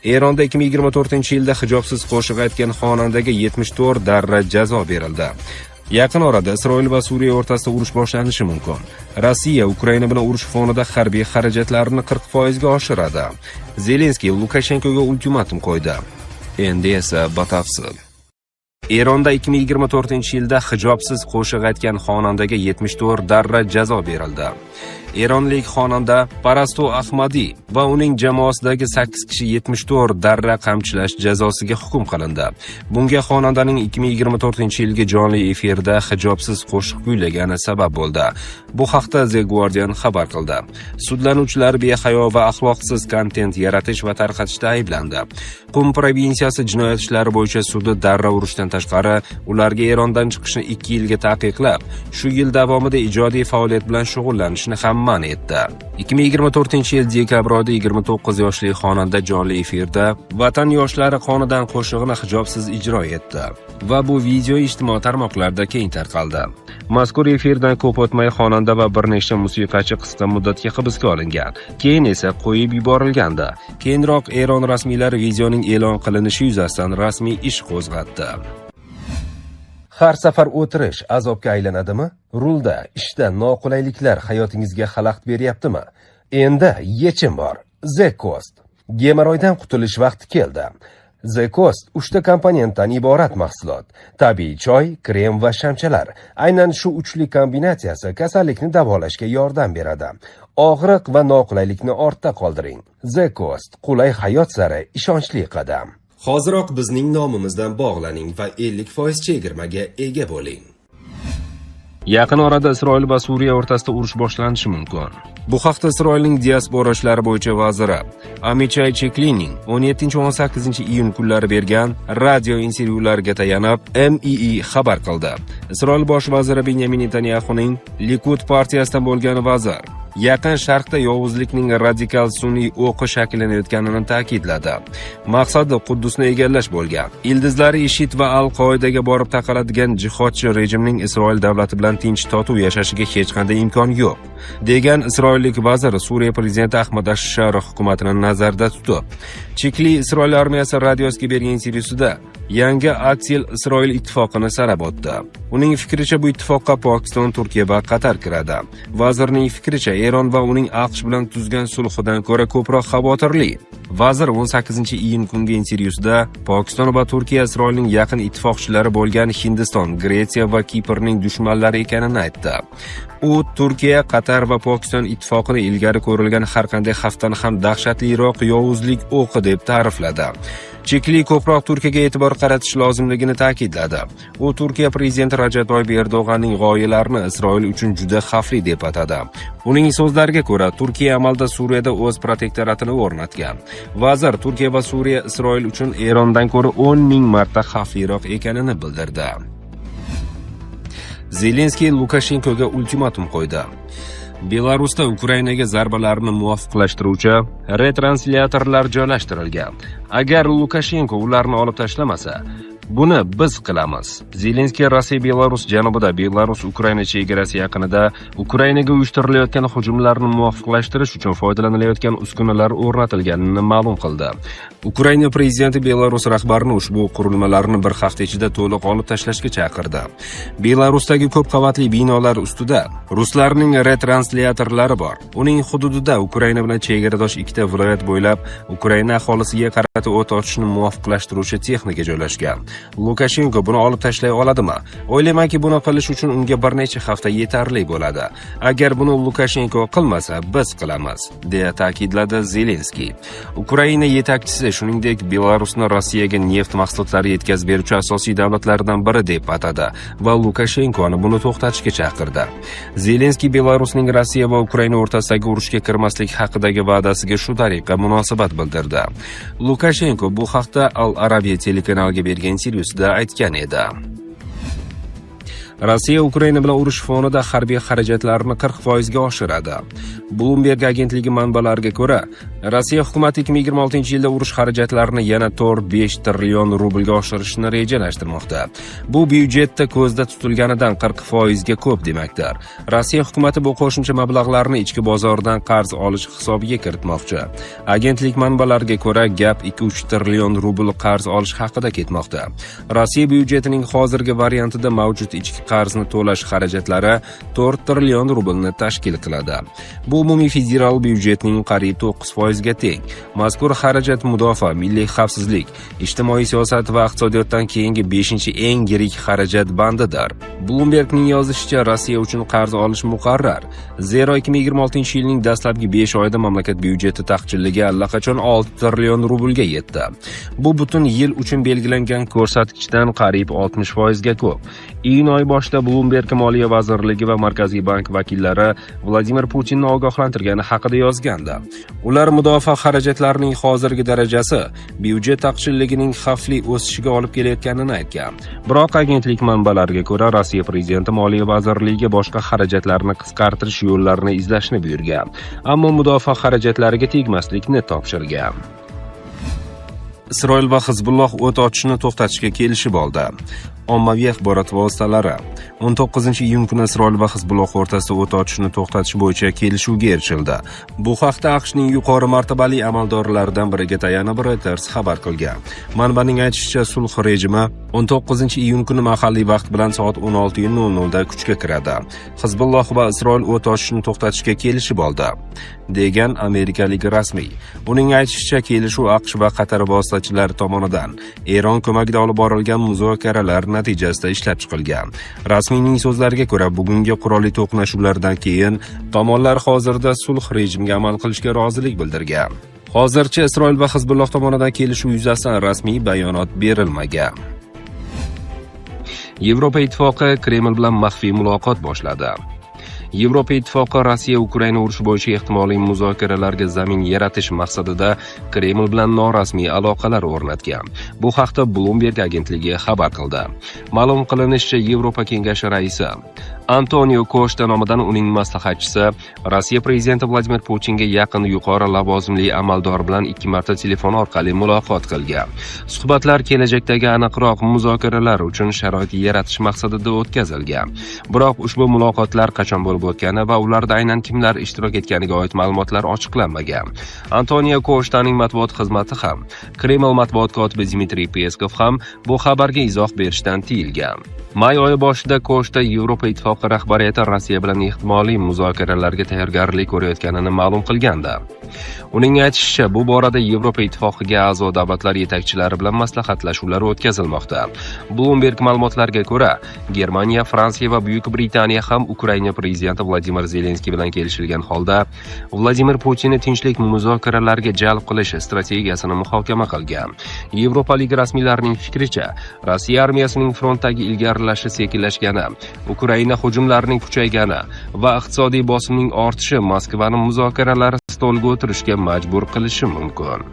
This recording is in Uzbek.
Eronda 2024-yilda hijobsiz qo'shiq aytgan xonandaga 74 darra jazo berildi. Yaqin orada Isroil va Suriya o'rtasida urush boshlanishi mumkin. Rossiya Ukraina bilan urush fonida harbiy xarajatlarini 40% ga oshiradi. Zelenskiy Lukashenkoga ultimatum qo'ydi. Endi esa batafsil. Eronda 2024-yilda hijobsiz qo'shiq aytgan xonandaga 74 darra jazo berildi. Eronlik xonanda Parasto Ahmadi va uning jamoasidagi 8 kishi 74 darra qamchilash jazosiga hukm qilindi. Bunga xonandaning 2024-yilgi jonli efirda hijobsiz qo'shiq kuylagani sabab bo'ldi. Bu haqda The Guardian xabar qildi. Sudlanuvchilar behayo va axloqsiz kontent yaratish va tarqatishda ayblandi. Qum provinsiyasi jinoyat ishlari bo'yicha sudi darra urishdan tashqari ularga Erondan chiqishni 2 yilga taqiqlab, shu yil davomida ijodiy faoliyat bilan shug'ullanishni ham man etdi. 2024-yil dekabr oyida 29 yoshli xonanda jonli efirda Vatan yoshlari qonidan qo'shig'ini hijobsiz ijro etdi va bu video ijtimoiy tarmoqlarda keng tarqaldi. Mazkur efirdan ko'p o'tmay xonanda va bir nechta musiqachi qisqa muddatga hibsga olingan, keyin esa qo'yib yuborilgandi. Keyinroq Eron rasmiylari videoning e'lon qilinishi yuzasidan rasmiy ish qo'zg'atdi. Har safar o'tirish azobga aylanadimi? Rulda, ishda noqulayliklar hayotingizga xalaqit beryaptimi? Endi yechim bor. The Coast. Gemoroydan qutulish vaqti keldi. The Coast 3 ta komponentdan iborat mahsulot. Tabiiy choy, krem va shamchalar. Aynan shu uchli kombinatsiyasi kasallikni davolashga yordam beradi. Og'riq va noqulaylikni ortda qoldiring. The Coast qulay hayot sari ishonchli qadam. Hoziroq bizning nomimizdan bog'laning va 50% chegirmaga ega bo'ling. Yaqin orada Isroil va Suriya o'rtasida urush boshlanishi mumkin. Bu haqda Isroilning diaspora ishlari bo'yicha vaziri Amichai Cheklining 17-18 iyun kunlari bergan radio intervyulariga tayanib MEE xabar qildi. Isroil bosh vaziri Benyamin Netanyahuning Likud partiyasidan bo'lgan vazir Yaqin Sharqda yovuzlikning radikal sun'iy o'qi shakllanayotganini ta'kidladi. Maqsadi Quddusni egallash bo'lgan. Ildizlari IShID va Al-Qoidaga borib taqaladigan jihodchi rejimning Isroil davlati bilan tinch totuv yashashiga hech qanday imkon yo'q, degan isroillik vazir Suriya prezidenti Ahmad Ashshar hukumatini nazarda tutib. Chekli Isroil armiyasi radiosiga bergan intervyusida yangi Aksil Isroil ittifoqini sanab o'tdi. Uning fikricha bu ittifoqqa Pokiston, Turkiya va Qatar kiradi. Vazirning fikricha Eron va uning AQSh bilan tuzgan sulhidan ko'ra ko'proq xavotirli. Vazir 18-iyun kungi intervyusida Pokiston va Turkiya Isroilning yaqin ittifoqchilari bo'lgan Hindiston, Gretsiya va Kiprning dushmanlari ekanini aytdi. U Turkiya, Qatar va Pokiston ittifoqini ilgari ko'rilgan har qanday xavfdan ham dahshatliroq yovuzlik o'qi deb ta'rifladi. Chekli ko'proq Turkiyaga e'tibor qaratish lozimligini ta'kidladi. U Turkiya prezidenti Rajab Toyyib Erdo'g'anning g'oyalarini Isroil uchun juda xavfli deb atadi. Uning so'zlariga ko'ra, Turkiya amalda Suriyada o'z protektoratini o'rnatgan. Vazir Turkiya va Suriya Isroil uchun Erondan ko'ra 10 ming marta xavfliroq ekanini bildirdi. Zelenskiy Lukashenkoga ultimatum qo'ydi. Belarusda Ukrainaga zarbalarni muvofiqlashtiruvchi retranslyatorlar joylashtirilgan. Agar Lukashenko ularni olib tashlamasa, buni biz qilamiz. Zelenskiy Rossiya Belarus janubida Belarus-Ukraina chegarasi yaqinida Ukrainaga uyushtirilayotgan hujumlarni muvofiqlashtirish uchun foydalanilayotgan uskunalar o'rnatilganini ma'lum qildi. Ukraina prezidenti Belarus rahbarini ushbu qurilmalarni bir hafta ichida to'liq olib tashlashga chaqirdi. Belarusdagi ko'p qavatli binolar ustida ruslarning retransliatorlari bor. Uning hududida Ukraina bilan chegaradosh ikkita viloyat bo'ylab Ukraina aholisiga qarata o't ochishni muvofiqlashtiruvchi texnika joylashgan. Lukashenko buni olib tashlay oladimi? O'ylaymanki, buni qilish uchun unga bir necha hafta yetarli bo'ladi. Agar buni Lukashenko qilmasa, biz qilamiz, deya ta'kidladi Zelenskiy. Ukraina yetakchisi shuningdek Belarusni Rossiyaga neft mahsulotlari yetkazib beruvchi asosiy davlatlardan biri deb atadi va Lukashenkoni buni to'xtatishga chaqirdi. Zelenskiy Belarusning Rossiya va Ukraina o'rtasidagi urushga kirmaslik haqidagi va'dasiga shu tariqa munosabat bildirdi. Lukashenko bu haqda Al Arabiya telekanaliga bergan intervyusida aytgan edi. Rossiya Ukraina bilan urush fonida harbiy xarajatlarni 40% ga oshiradi. Bloomberg agentligi manbalariga ko'ra, Rossiya hukumati 2026-yilda urush xarajatlarini yana 4-5 trillion rublga oshirishni rejalashtirmoqda. Bu byudjetda ko'zda tutilganidan 40% ga ko'p demakdir. Rossiya hukumati bu qo'shimcha mablag'larni ichki bozordan qarz olish hisobiga kiritmoqchi. Agentlik manbalariga ko'ra, gap 2-3 trillion rubl qarz olish haqida ketmoqda. Rossiya byudjetining hozirgi variantida mavjud ichki qarzni to'lash xarajatlari 4 trillion rublni tashkil qiladi. Bu umumiy federal byudjetning qariyb 9% ga teng. Mazkur xarajat mudofaa, milliy xavfsizlik, ijtimoiy siyosat va iqtisodiyotdan keyingi 5-eng yirik xarajat bandidir. Bloombergning yozishicha, Rossiya uchun qarz olish muqarrar. Zero 2026-yilning dastlabki 5 oyida mamlakat byudjeti taqchilligi allaqachon 6 trillion rublga yetdi. Bu butun yil uchun belgilangan ko'rsatkichdan qariyb 60% ga ko'p. Iyun oyi boshida Bloomberg Moliya vazirligi va Markaziy bank vakillari Vladimir Putinni ogohlantirgani haqida yozgandi. Ular mudofaa xarajatlarining hozirgi darajasi byudjet taqchilligining xavfli o'sishiga olib kelayotganini aytgan. Biroq agentlik manbalariga ko'ra, Rossiya prezidenti Moliya vazirligiga boshqa xarajatlarni qisqartirish yo'llarini izlashni buyurgan, ammo mudofaa xarajatlariga tegmaslikni topshirgan. Isroil va Hizbulloh o't ochishni to'xtatishga kelishib oldi. Ommaviy axborot vositalari 19-iyun kuni Isroil va Hizbulloh o'rtasida o't ochishni to'xtatish bo'yicha kelishuvga erishildi. Bu haqda AQShning yuqori martabali amaldorlaridan biriga tayanib Reuters xabar qilgan. Manbaning aytishicha, sulh rejimi 19-iyun kuni mahalliy vaqt bilan soat 16:00 da kuchga kiradi. Hizbulloh va Isroil o't ochishni to'xtatishga kelishib oldi, degan amerikalik rasmiy. Uning aytishicha, kelishuv AQSh va Qatar vositachilari tomonidan Eron ko'magida olib borilgan muzokaralar natijasida ishlab chiqilgan. Rasmiyning so'zlariga ko'ra, bugungi qurolli to'qnashuvlardan keyin tomonlar hozirda sulh rejimiga amal qilishga rozilik bildirgan. Hozircha Isroil va Hizbulloh tomonidan kelishuv yuzasidan rasmiy bayonot berilmagan. Yevropa ittifoqi Kreml bilan maxfiy muloqot boshladi. Yevropa ittifoqi Rossiya Ukraina urushi bo'yicha ehtimoliy muzokaralarga zamin yaratish maqsadida Kreml bilan norasmiy aloqalar o'rnatgan. Bu haqda Bloomberg agentligi xabar qildi. Ma'lum qilinishicha, Yevropa kengashi raisi Antonio Costa nomidan uning maslahatchisi Rossiya prezidenti Vladimir Putinga yaqin yuqori lavozimli amaldor bilan 2 marta telefon orqali muloqot qilgan. Suhbatlar kelajakdagi aniqroq muzokaralar uchun sharoit yaratish maqsadida o'tkazilgan. Biroq ushbu muloqotlar qachon bo'lib o'tgani va ularda aynan kimlar ishtirok etganiga oid ma'lumotlar ochiqlanmagan. Antonio Costaning matbuot xizmati ham, Kreml matbuot kotibi Dmitriy Peskov ham bu xabarga izoh berishdan tiyilgan. May oyi boshida Costa Yevropa ittifoqi rahbariyati Rossiya bilan ehtimoliy muzokaralarga tayyorgarlik ko'rayotganini ma'lum qilgandi. Uning aytishicha, bu borada Yevropa ittifoqiga a'zo davlatlar yetakchilari bilan maslahatlashuvlar o'tkazilmoqda. Bloomberg ma'lumotlariga ko'ra, Germaniya, Fransiya va Buyuk Britaniya ham Ukraina prezidenti Vladimir Zelenskiy bilan kelishilgan holda Vladimir Putinni tinchlik muzokaralariga jalb qilish strategiyasini muhokama qilgan. Yevropalik rasmiylarning fikricha, Rossiya armiyasining frontdagi ilgarilashi sekinlashgani, Ukraina hujumlarining kuchaygani va iqtisodiy bosimning ortishi Moskvani muzokaralar stoliga o'tirishga majbur qilishi mumkin.